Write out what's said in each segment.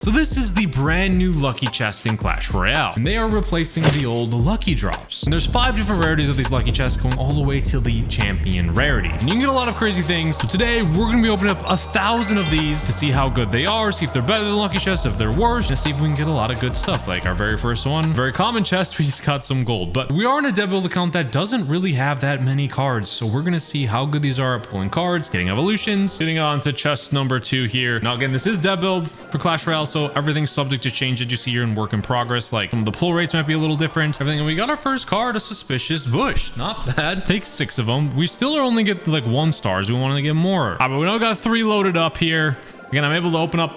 So this is the brand new lucky chest in Clash Royale, and they are replacing the old lucky drops. And there's 5 different rarities of these lucky chests going all the way to the champion rarity. And you can get a lot of crazy things. So today we're going to be opening up 1,000 of these to see how good they are, see if they're better than lucky chests, if they're worse, and see if we can get a lot of good stuff. Like our very first one, very common chest, we just got some gold. But we are on a dev build account that doesn't really have that many cards. So we're going to see how good these are at pulling cards, getting evolutions, getting on to chest number 2 here. Now again, this is dev build for Clash Royale, so everything's subject to change that you see here in work in progress. Like some of the pull rates might be a little different, everything. And we got our first card, a suspicious bush. Not bad. Take 6 of them. We still are only get like 1 stars. We want to get more. But we now got 3 loaded up here. Again, I'm able to open up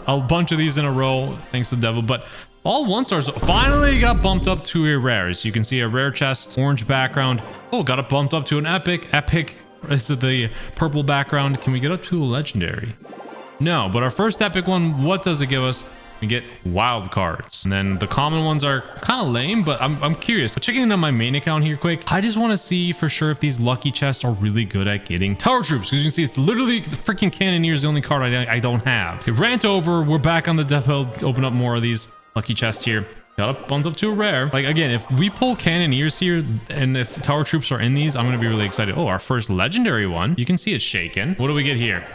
a bunch of these in a row thanks to the devil, but all 1 stars finally got bumped up to a rare. So you can see a rare chest, orange background. Oh, got it bumped up to an epic. Is the purple background. Can we get up to a legendary? No, but our first epic one, what does it give us? We get wild cards, and then the common ones are kind of lame, but I'm curious. Checking in on my main account here quick, I just want to see for sure if these lucky chests are really good at getting tower troops, because you can see it's literally the freaking Canoneer is the only card I don't have. Okay, rant over. We're back on the death build. Open up more of these lucky chests here. Got it bumped up to a rare. Like again, if we pull Canoneers here and if tower troops are in these, I'm gonna be really excited. Oh, our first legendary one. You can see it's shaken. What do we get here?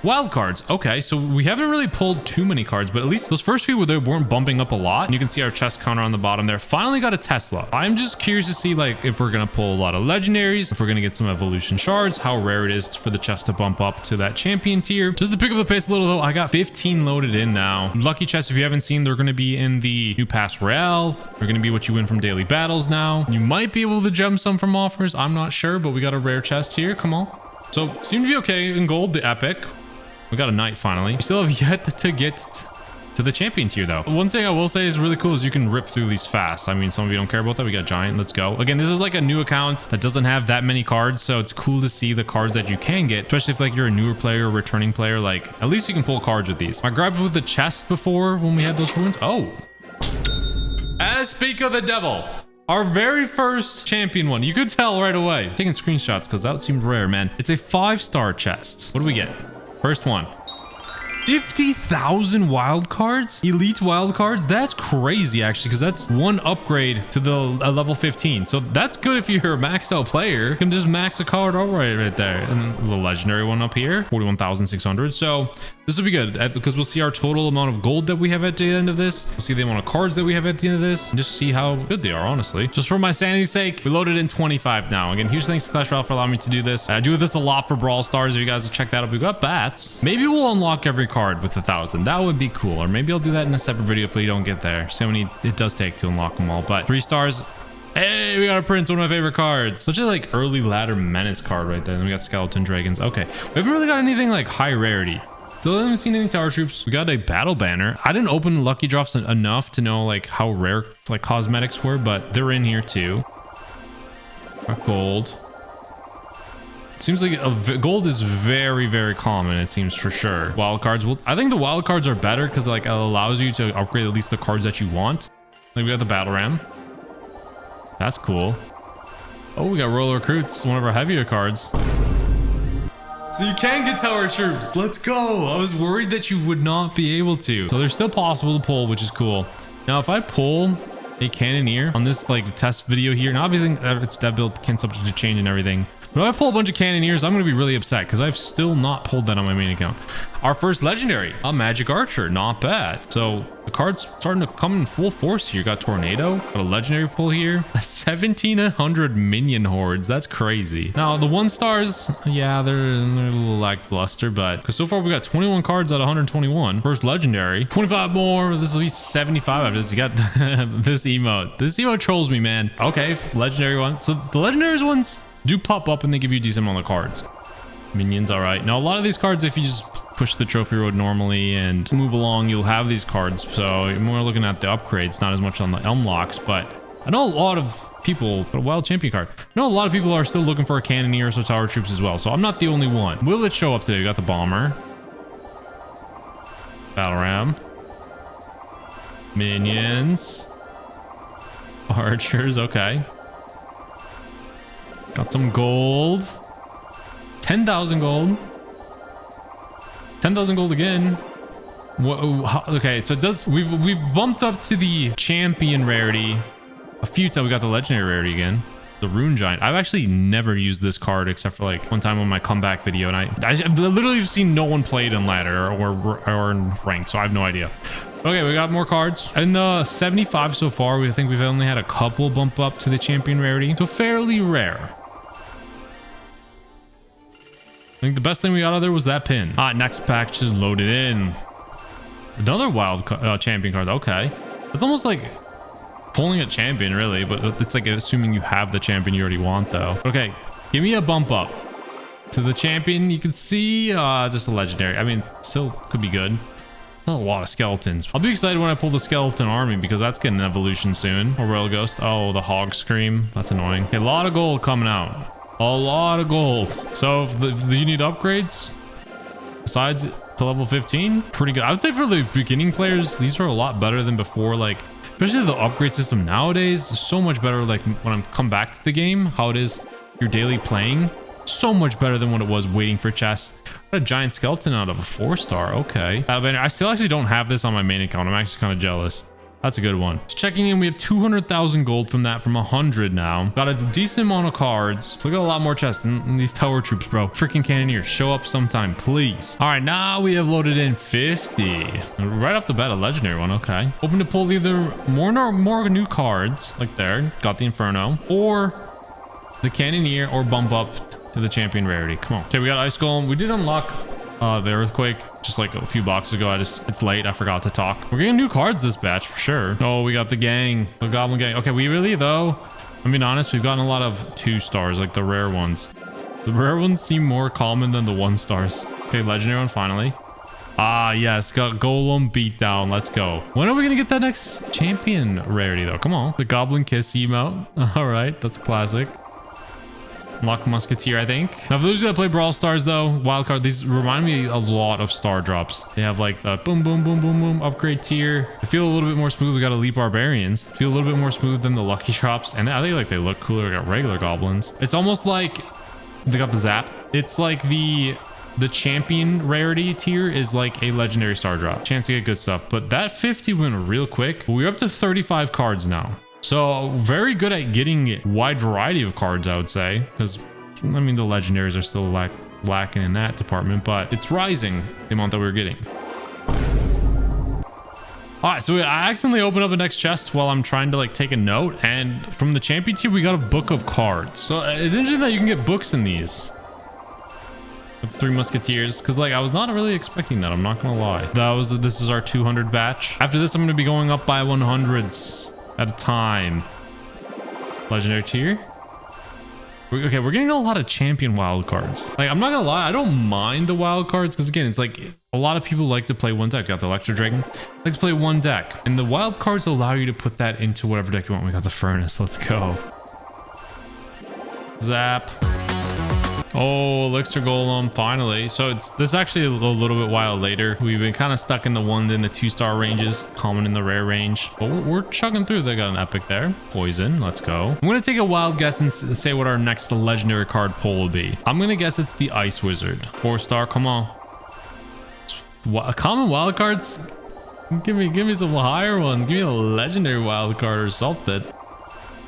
Wild cards. Okay, so we haven't really pulled too many cards, but at least those first few they weren't bumping up a lot. And you can see our chest counter on the bottom there. Finally got a Tesla. I'm just curious to see like if we're gonna pull a lot of legendaries, if we're gonna get some evolution shards, how rare it is for the chest to bump up to that champion tier. Just to pick up the pace a little though, I got 15 loaded in now. Lucky chests, if you haven't seen, they're gonna be in the new pass Royale. They're gonna be what you win from daily battles now. You might be able to gem some from offers. I'm not sure, but we got a rare chest here. Come on. So seem to be okay in gold, the epic. We got a knight finally. We still have yet to get to the champion tier though. One thing I will say is really cool is you can rip through these fast. I mean, some of you don't care about that. We got giant. Let's go. Again, this is like a new account that doesn't have that many cards, so it's cool to see the cards that you can get, especially if like you're a newer player or returning player. Like at least you can pull cards with these. I grabbed with the chest before when we had those runes. Oh, as speak of the devil, our very first champion one. You could tell right away. Taking screenshots because that seemed rare, man. It's a 5-star chest. What do we get? First one. 50,000 wild cards, elite wild cards. That's crazy actually, because that's 1 upgrade to the level 15. So that's good if you're a maxed out player. You can just max a card outright right there. And the legendary one up here, 41,600. So this will be good because we'll see our total amount of gold that we have at the end of this. We'll see the amount of cards that we have at the end of this and just see how good they are, honestly. Just for my sanity's sake, we loaded in 25 now. Again, huge thanks to Clash Royale for allowing me to do this. I do this a lot for Brawl Stars. If you guys will check that out, we got bats. Maybe we'll unlock every card with 1,000. That would be cool. Or maybe I'll do that in a separate video if we don't get there. See how many it does take to unlock them all. But 3 stars. Hey, we got a prince, one of my favorite cards. Such a like early ladder menace card right there. Then we got skeleton dragons. Okay, we haven't really got anything like high rarity. Still haven't seen any tower troops. We got a battle banner. I didn't open lucky drops enough to know like how rare like cosmetics were, but they're in here too. Got gold. Seems like gold is very, very common, it seems, for sure. Wild cards. Well, I think the wild cards are better because like it allows you to upgrade at least the cards that you want. Like we got the battle ram. That's cool. Oh, we got royal recruits, one of our heavier cards. So you can get tower troops. Let's go. I was worried that you would not be able to. So they're still possible to pull, which is cool. Now, if I pull a Canoneer on this like test video here, now everything that build can subject to change and everything. But if I pull a bunch of Canoneers, I'm going to be really upset because I've still not pulled that on my main account. Our first legendary, a magic archer. Not bad. So the card's starting to come in full force here. Got tornado, got a legendary pull here. 1,700 minion hordes. That's crazy. Now the 1 stars, yeah, they're a little lackluster, but because so far we got 21 cards out of 121. First legendary, 25 more. This will be 75 of this. You got this emote. This emote trolls me, man. Okay, legendary one. So the legendaries ones do pop up and they give you a decent amount of cards. Minions, all right. Now a lot of these cards, if you just push the trophy road normally and move along, you'll have these cards. So you're more looking at the upgrades, not as much on the unlocks. But I know a lot of people, a wild champion card. I know a lot of people are still looking for a Canoneer or tower troops as well. So I'm not the only one. Will it show up today? We got the bomber, battle ram, minions, archers. Okay. Got some gold. 10,000 gold. 10,000 gold again. Okay, so it does. We've bumped up to the champion rarity a few times. We got the legendary rarity again. The Rune Giant. I've actually never used this card except for like one time on my comeback video, and I've literally seen no one play it in ladder or in rank, so I have no idea. Okay, we got more cards. In the 75 so far, I think we've only had a couple bump up to the champion rarity, so fairly rare. I think the best thing we got out of there was that pin. Next pack just loaded in. Another wild champion card. Okay, it's almost like pulling a champion, really, but it's like assuming you have the champion you already want, though. Okay, give me a bump up to the champion. You can see just a legendary. I mean, still could be good. That's a lot of skeletons. I'll be excited when I pull the skeleton army because that's getting an evolution soon. Or Royal Ghost. Oh, the hog scream. That's annoying. Okay, a lot of gold coming out. A lot of gold. So if you need upgrades besides to level 15, pretty good. I would say for the beginning players, these are a lot better than before. Like, especially the upgrade system nowadays is so much better. Like when I come back to the game, how it is your daily playing, so much better than what it was waiting for chests. A giant skeleton out of a 4-star. Okay. I still actually don't have this on my main account. I'm actually kind of jealous. That's a good one. So checking in, we have 200,000 gold from that, from 100 now. Got a decent amount of cards. So we got a lot more chests in these tower troops, bro. Freaking Canoneer, show up sometime, please. All right, now we have loaded in 50. Right off the bat, a legendary one. Okay. Hoping to pull either more new cards, like there. Got the Inferno, or the Canoneer, or bump up to the champion rarity. Come on. Okay, we got Ice Golem. We did unlock the Earthquake just like a few boxes ago. It's late. I forgot to talk. We're getting new cards this batch for sure. Oh, we got the gang, the Goblin Gang. Okay, we really, though, I'm being honest, we've gotten a lot of 2-stars, like the rare ones. The rare ones seem more common than the 1-stars. Okay, legendary one finally. Yes, got Golem beatdown. Let's go. When are we gonna get that next champion rarity, though? Come on. The Goblin Kiss emote. All right, that's classic. Unlock Musketeer, I think. Now, for those that play Brawl Stars, though, wildcard, these remind me a lot of star drops. They have like the boom, boom, boom, boom, boom upgrade tier. They feel a little bit more smooth. We got Elite Barbarians. Feel a little bit more smooth than the Lucky Drops. And I think like they look cooler. We got regular goblins. It's almost like they got the Zap. It's like the champion rarity tier is like a legendary star drop. Chance to get good stuff. But that 50 went real quick. We're up to 35 cards now. So very good at getting a wide variety of cards, I would say, because I mean the legendaries are still lacking in that department, but it's rising the amount that we're getting. All right, so I accidentally opened up a next chest while I'm trying to like take a note, and from the champion tier we got a book of cards. So it's interesting that you can get books in these. With 3 Musketeers, because like I was not really expecting that. I'm not gonna lie. This is our 200 batch. After this, I'm gonna be going up by 100s. At a time. Legendary tier. Okay, we're getting a lot of champion wild cards. Like, I'm not gonna lie, I don't mind the wild cards because again, it's like a lot of people like to play one deck. We got the Electro Dragon, like to play one deck, and the wild cards allow you to put that into whatever deck you want. We got the Furnace. Let's go. Zap. Oh, Elixir Golem, finally. So this actually a little bit while later. We've been kind of stuck in the 1 and the 2-star ranges, common in the rare range. But we're chugging through. They got an epic there. Poison, let's go. I'm going to take a wild guess and say what our next legendary card pull will be. I'm going to guess it's the Ice Wizard. 4-star, come on. Common wild cards? Give me some higher one. Give me a legendary wild card or something.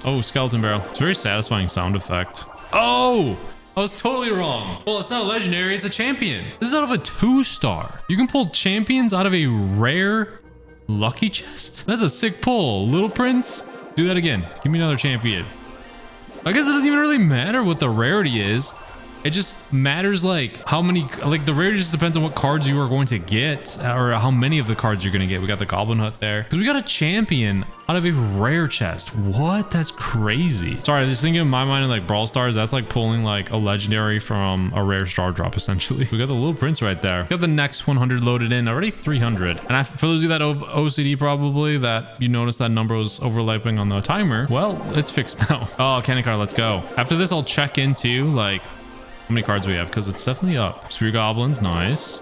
Oh, Skeleton Barrel. It's a very satisfying sound effect. Oh! I was totally wrong. Well, it's not a legendary, it's a champion. This is out of a 2-star. You can pull champions out of a rare lucky chest. That's a sick pull. Little Prince, do that again. Give me another champion. I guess it doesn't even really matter what the rarity is. It just matters like how many, like the rarity just depends on what cards you are going to get or how many of the cards you're going to get. We got the Goblin Hut there because we got a champion out of a rare chest. What? That's crazy. Sorry, just thinking in my mind like Brawl Stars, that's like pulling like a legendary from a rare star drop essentially. We got the Little Prince right there. We got the next 100 loaded in, already 300. And for those of you that have OCD probably that you noticed that number was overlapping on the timer. Well, it's fixed now. Oh, cannon card, let's go. After this, I'll check into like how many cards we have because it's definitely up. Spear Goblins, nice.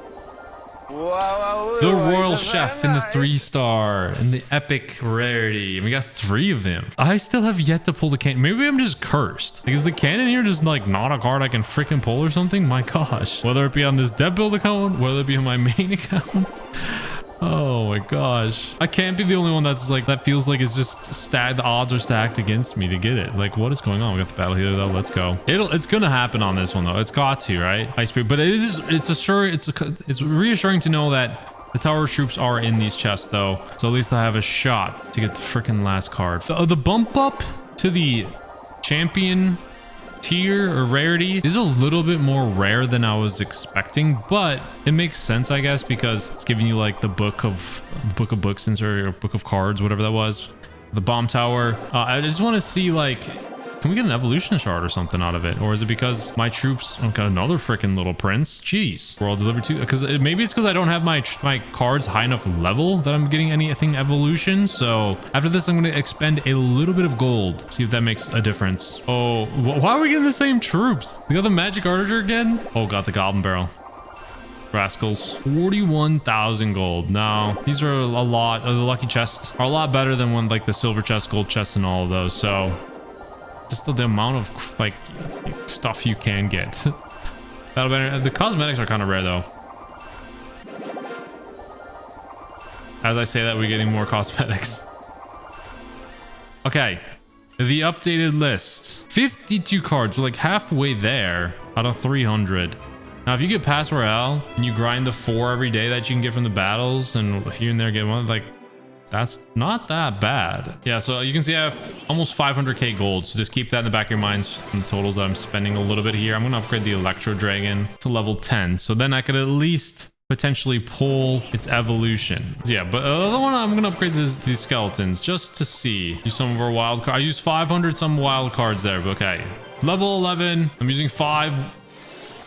The Royal Chef in the 3-star and the epic rarity. And we got 3 of them. I still have yet to pull the cannon. Maybe I'm just cursed. Like, is the Canoneer just like not a card I can freaking pull or something? My gosh. Whether it be on this dev build account, whether it be on my main account. Oh my gosh. I can't be the only one that's like, that feels like it's just stacked. The odds are stacked against me to get it. Like, what is going on? We got the battle healer though. Let's go. It's gonna happen on this one though. It's got to, right? Ice Spirit. But it's reassuring to know that the tower troops are in these chests though. So at least I have a shot to get the freaking last card. The bump up to the champion tier or rarity is a little bit more rare than I was expecting, but it makes sense, I guess, because it's giving you like the book of books insert or book of cards, whatever that was. The bomb tower. I just want to see, like, can we get an evolution shard or something out of it? Or is it because my troops got another freaking little prince? Jeez. We're all delivered to, because maybe it's because I don't have my cards high enough level that I'm getting anything evolution. So after this, I'm going to expend a little bit of gold. See if that makes a difference. Oh, why are we getting the same troops? We got the magic archer again. Oh, got the goblin barrel. Rascals. 41,000 gold. Now these are a lot. The lucky chests are a lot better than one like the silver chest, gold chest, and all of those. So just the amount of like stuff you can get. That'll better. The cosmetics are kind of rare though. As I say that, we're getting more cosmetics. Okay, the updated list. 52 cards, so like halfway there out of 300. Now, if you get past Royale and you grind the 4 every day that you can get from the battles and here and there get one, like, that's not that bad. Yeah, so you can see I have almost 500k gold. So just keep that in the back of your minds. The totals that I'm spending a little bit here. I'm going to upgrade the Electro Dragon to level 10. So then I could at least potentially pull its evolution. Yeah, but the other one, I'm going to upgrade these skeletons just to see. Use some of our wild cards. I used 500 some wild cards there. But okay. Level 11. I'm using 5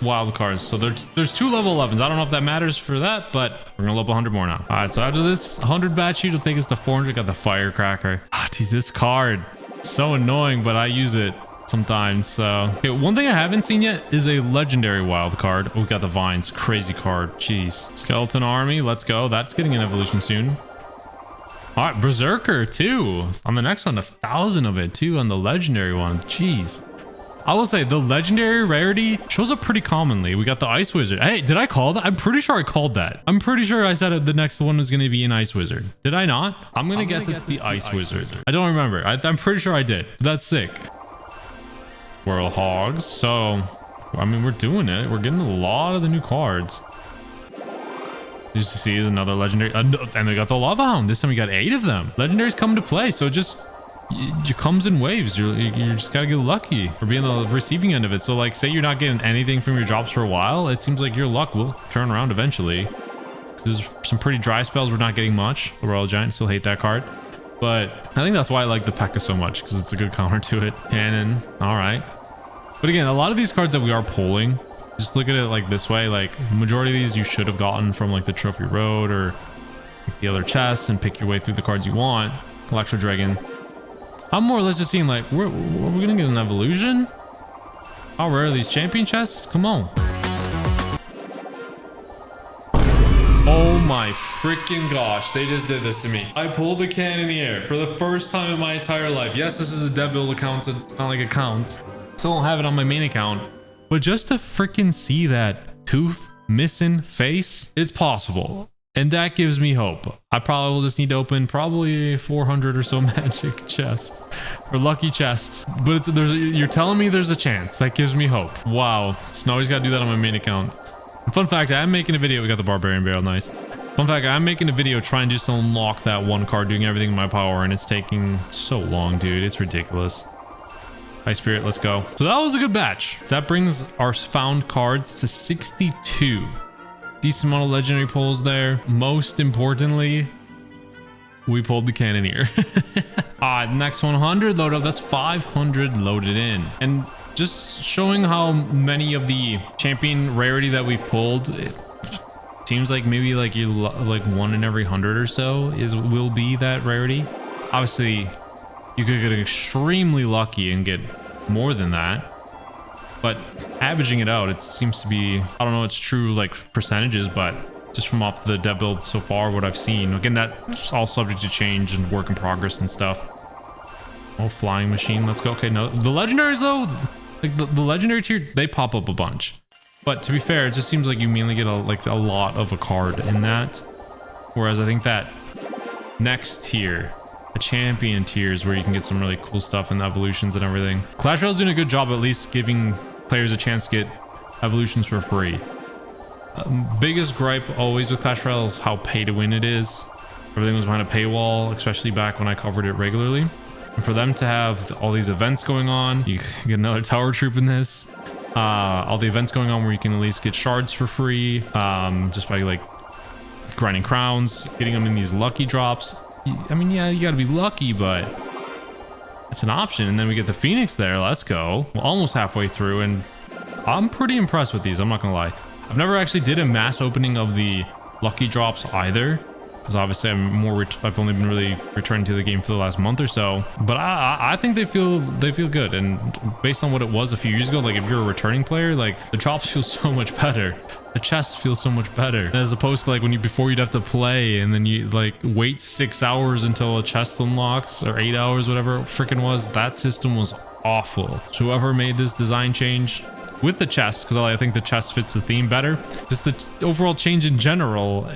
wild cards, so there's 2 level 11s. I don't know if that matters for that, but we're gonna level 100 more now. All right, so after this 100 batch sheet will take us to 400. Got the firecracker. Geez, this card, so annoying, but I use it sometimes. So okay, one thing I haven't seen yet is a legendary wild card. Oh, we got the vines. Crazy card. Jeez. Skeleton army, let's go. That's getting an evolution soon. All right, berserker too on the next one. 1,000 of it too on the legendary one. Jeez. I will say the legendary rarity shows up pretty commonly. We got the ice wizard. Hey, did I call that? I'm pretty sure I called that. I'm pretty sure I said the next one was going to be an ice wizard. Did I not? I'm going to guess it's the ice wizard. I don't remember. I'm pretty sure I did. That's sick. Whirl hogs. So, I mean, we're doing it. We're getting a lot of the new cards. Just to see another legendary. And we got the lava hound. This time we got 8 of them. Legendaries come to play. So just... it comes in waves. You just gotta get lucky for being the receiving end of it. So like, say you're not getting anything from your drops for a while, it seems like your luck will turn around eventually. There's some pretty dry spells. We're not getting much. The Royal Giant, still hate that card, but I think that's why I like the P.E.K.K.A. so much, because it's a good counter to it. Cannon, all right. But again, a lot of these cards that we are pulling, just look at it like this way. Like the majority of these you should have gotten from like the Trophy Road or the other chests and pick your way through the cards you want. Electro Dragon. I'm more or less just seeing like, we're gonna get an evolution. How rare are these champion chests? Come on. Oh my freaking gosh, they just did this to me. I pulled the Canoneer for the first time in my entire life. Yes, this is a dev build account, so it's not like a count. Still don't have it on my main account. But just to freaking see that tooth missing face, it's possible. And that gives me hope. I probably will just need to open probably 400 or so magic chest or lucky chest. But you're telling me there's a chance. That gives me hope. Wow. Snowy's got to do that on my main account. And fun fact, I'm making a video. We got the barbarian barrel. Nice. Fun fact, I'm making a video trying just to unlock that one card, doing everything in my power. And it's taking so long, dude. It's ridiculous. Ice Spirit, let's go. So that was a good batch. So that brings our found cards to 62. Decent amount of legendary pulls there. Most importantly, we pulled the Canoneer. Next 100 load up. That's 500 loaded in. And just showing how many of the champion rarity that we've pulled, it seems like maybe like you like 1 in every 100 or so will be that rarity. Obviously, you could get extremely lucky and get more than that. But averaging it out, it seems to be, I don't know, it's true like percentages, but just from off the dev build so far, what I've seen, again, that's all subject to change and work in progress and stuff. Oh, flying machine, let's go. Okay, no, the legendaries though, like the legendary tier, they pop up a bunch. But to be fair, it just seems like you mainly get a lot of a card in that. Whereas I think that next tier, the champion tier, is where you can get some really cool stuff in the evolutions and everything. Clash Royale's doing a good job at least giving players a chance to get evolutions for free. Biggest gripe always with Clash Royale is how pay to win it is. Everything was behind a paywall, especially back when I covered it regularly. And for them to have all these events going on, you get another tower troop in this. All the events going on where you can at least get shards for free, just by like grinding crowns, getting them in these lucky drops. I mean, yeah, you gotta be lucky, but it's an option. And then we get the Phoenix there. Let's go. We're almost halfway through, and I'm pretty impressed with these. I'm not gonna lie. I've never actually did a mass opening of the lucky drops either, because obviously I've only been really returning to the game for the last month or so. But I think they feel good, and based on what it was a few years ago, like if you're a returning player, like the drops feel so much better. The chests feel so much better, as opposed to like before you'd have to play and then you like wait 6 hours until a chest unlocks, or 8 hours, whatever it freaking was. That system was awful. So whoever made this design change with the chest, because I think the chest fits the theme better, just the overall change in general,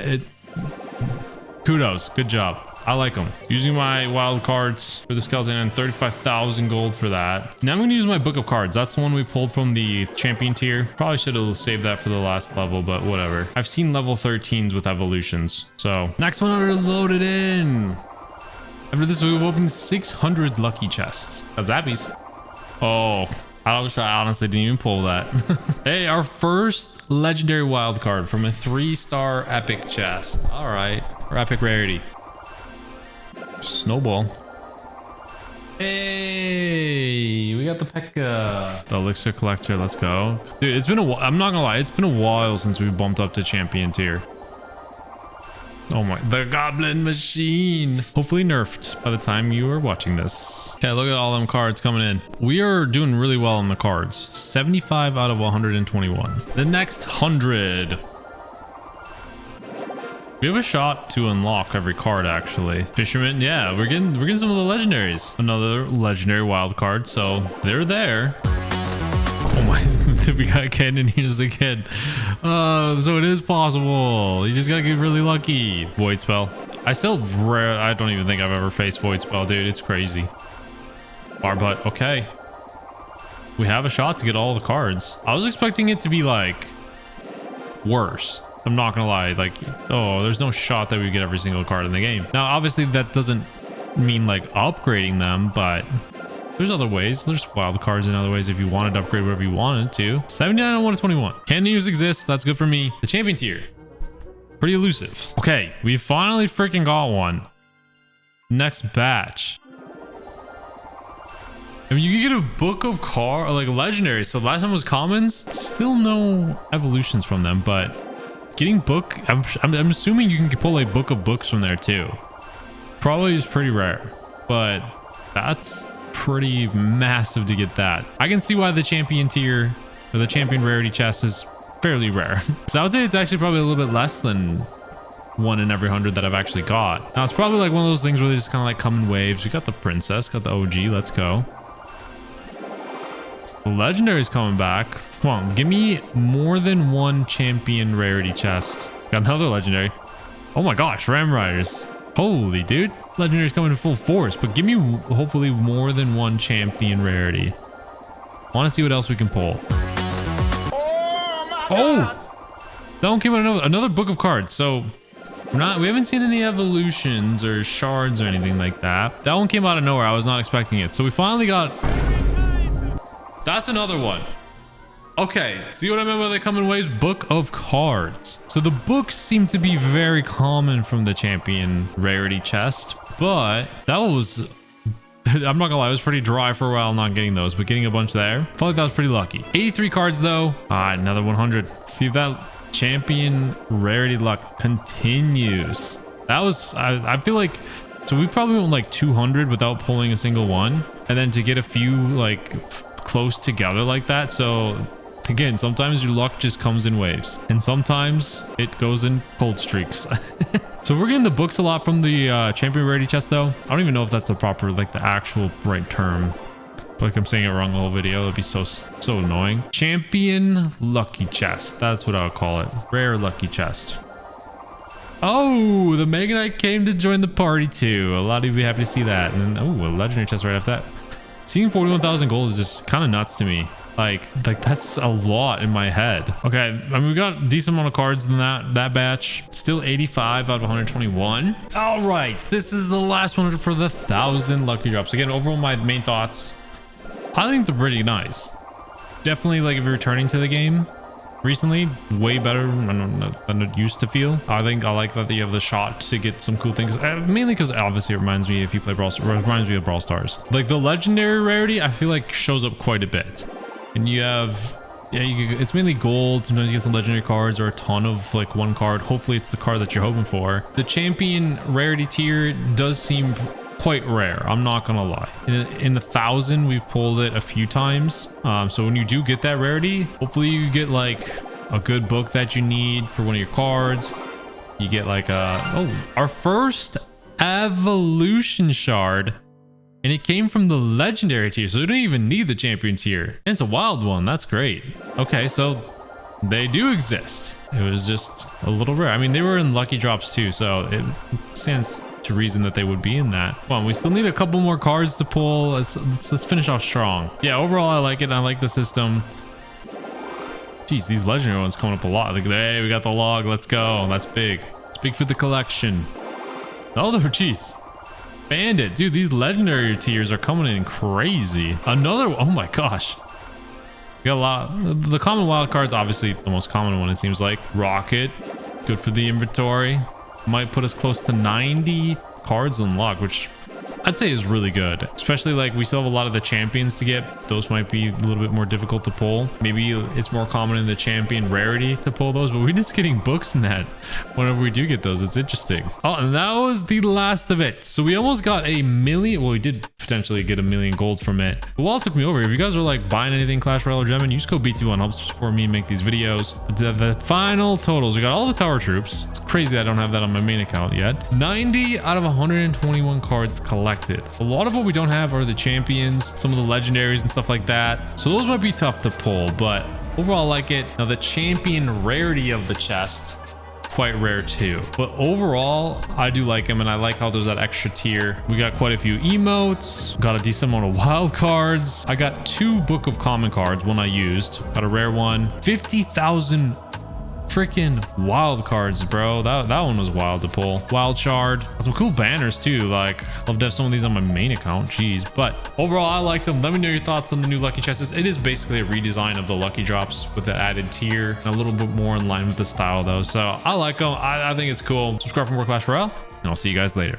kudos, good job. I like them. Using my wild cards for the skeleton and 35,000 gold for that. Now I'm going to use my book of cards. That's the one we pulled from the champion tier. Probably should have saved that for the last level, but whatever. I've seen level 13s with evolutions. So next one, I loaded in. After this, we've opened 600 lucky chests. That's Zappies. Oh, I honestly didn't even pull that. Hey, our first legendary wild card from a 3-star epic chest. All right, or epic rarity. Snowball. Hey, we got the P.E.K.K.A. The elixir collector. Let's go, dude. It's been a while. I'm not gonna lie, it's been a while since we bumped up to champion tier. Oh my, the goblin machine. Hopefully nerfed by the time you are watching this. Okay, look at all them cards coming in. We are doing really well on the cards. 75 out of 121. The next 100. We have a shot to unlock every card, actually. Fisherman, yeah, we're getting some of the legendaries. Another legendary wild card, so they're there. Oh my, we got Canoneers again. So it is possible. You just gotta get really lucky. Void spell. I don't even think I've ever faced void spell, dude. It's crazy. Barbutt, okay. We have a shot to get all the cards. I was expecting it to be like worse. I'm not gonna lie, like, oh, there's no shot that we get every single card in the game. Now, obviously, that doesn't mean like upgrading them, but there's other ways. There's wild cards in other ways if you wanted to upgrade whatever you wanted to. 79 out of 121. Canoneers exist. That's good for me. The champion tier, pretty elusive. Okay, we finally freaking got one. Next batch. I mean, you can get a book of like legendaries. So last time was commons. Still no evolutions from them, but getting book, I'm assuming you can pull a book of books from there too. Probably is pretty rare, but that's pretty massive to get that. I can see why the champion tier or the champion rarity chest is fairly rare. So I would say it's actually probably a little bit less than 1 in every 100 that I've actually got. Now it's probably like one of those things where they just kind of like come in waves. We got the princess, got the OG. Let's go. The legendary's coming back. Come on, give me more than 1 champion rarity chest. Got another legendary. Oh my gosh, Ram Riders. Holy dude. Legendary's coming in full force, but give me hopefully more than 1 champion rarity. I want to see what else we can pull. Oh! That one came out another book of cards. So we haven't seen any evolutions or shards or anything like that. That one came out of nowhere. I was not expecting it. So we finally got... That's another one. Okay, see what I meant by they come in waves? Book of cards. So the books seem to be very common from the champion rarity chest, but that was... I'm not gonna lie, it was pretty dry for a while not getting those, but getting a bunch there, felt like that was pretty lucky. 83 cards though. All right, another 100. See if that champion rarity luck continues. That was, I feel like, so we probably went like 200 without pulling a single one, and then to get a few like close together like that. So again, sometimes your luck just comes in waves, and sometimes it goes in cold streaks. So we're getting the books a lot from the champion rarity chest though. I don't even know if that's the proper, like the actual right term. Like I'm saying it wrong the whole video. It'd be so annoying. Champion lucky chest. That's what I would call it. Rare lucky chest. Oh, the Mega Knight came to join the party too. A lot of you be happy to see that. And then, oh, a legendary chest right after that. Seeing 41,000 gold is just kind of nuts to me. Like that's a lot in my head. Okay, I mean, we got a decent amount of cards in that batch. Still 85 out of 121. All right, this is the last one for the 1,000 lucky drops. Again, overall, my main thoughts, I think they're pretty nice. Definitely, like, if you're returning to the game recently, way better than it used to feel. I think I like that you have the shot to get some cool things, mainly because obviously it reminds me, if you play Brawl Stars, it reminds me of Brawl Stars. Like the legendary rarity, I feel like shows up quite a bit. And you have, yeah, it's mainly gold. Sometimes you get some legendary cards or a ton of like one card. Hopefully it's the card that you're hoping for. The champion rarity tier does seem quite rare. I'm not gonna lie. In 1,000, we've pulled it a few times. So when you do get that rarity, hopefully you get like a good book that you need for one of your cards. You get like our first evolution shard. And it came from the legendary tier, so we don't even need the champion tier. And it's a wild one. That's great. Okay, so they do exist. It was just a little rare. I mean, they were in lucky drops too, so it stands to reason that they would be in that. Come on, we still need a couple more cards to pull. Let's finish off strong. Yeah, overall, I like it. I like the system. Jeez, these legendary ones coming up a lot. Like, hey, we got the log. Let's go. That's big. It's big for the collection. Oh, jeez. Bandit, dude, these legendary tiers are coming in crazy. Another, oh my gosh, we got a lot. The common wild cards, obviously the most common one, it seems like. Rocket, good for the inventory. Might put us close to 90 cards unlocked, which I'd say is really good. Especially like we still have a lot of the champions to get. Those might be a little bit more difficult to pull. Maybe it's more common in the champion rarity to pull those, but we're just getting books in that whenever we do get those. It's interesting. Oh, and that was the last of it. So we almost got 1,000,000. Well, we did potentially get 1,000,000 gold from it. But while it took me over, if you guys are like buying anything Clash Royale or Gem, use code BT1, helps support me make these videos. The final totals, we got all the tower troops. It's crazy I don't have that on my main account yet. 90 out of 121 cards collected. A lot of what we don't have are the champions, some of the legendaries and stuff like that. So those might be tough to pull, but overall I like it. Now the champion rarity of the chest, quite rare too, but overall I do like him, and I like how there's that extra tier. We got quite a few emotes, got a decent amount of wild cards. I got 2 book of common cards, one I used, got a rare one. 50,000 freaking wild cards, bro. That one was wild to pull. Wild shard, some cool banners too. Like, love to have some of these on my main account. Jeez. But overall, I liked them. Let me know your thoughts on the new lucky chests. It is basically a redesign of the lucky drops with the added tier, and a little bit more in line with the style though. So I like them. I think it's cool. Subscribe for more Clash Royale, and I'll see you guys later.